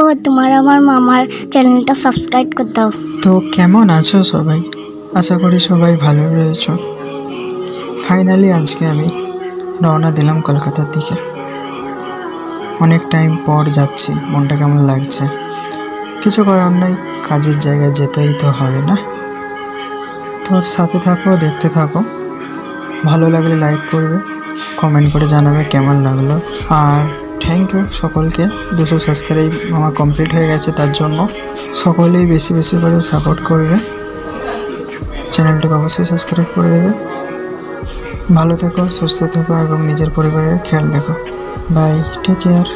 ও তোমার আমার মামার চ্যানেলটা সাবস্ক্রাইব করে দাও। তো কেমন আছো সবাই? আশা করি সবাই ভালো রয়েছ। ফাইনালি আজকে আমি রওনা দিলাম কলকাতার দিকে। অনেক টাইম পর যাচ্ছি, মনটা কেমন লাগছে। কিছু করার নাই, কাজের জায়গায় যেতেই তো হবে না। তোর সাথে থাকো, দেখতে থাকো। ভালো লাগলে লাইক করবে, কমেন্ট করে জানাবে কেমন লাগলো। আর থ্যাংক ইউ সকলকে। 200 সাবস্ক্রাইব আমার কমপ্লিট হয়ে গেছে, তার জন্য সকলেই বেশি বেশি করে সাপোর্ট করবে। চ্যানেলটাকে অবশ্যই সাবস্ক্রাইব করে দেবে। ভালো থেকো, সুস্থ থেকো এবং নিজের পরিবারের খেয়াল রেখো। Bye, take care.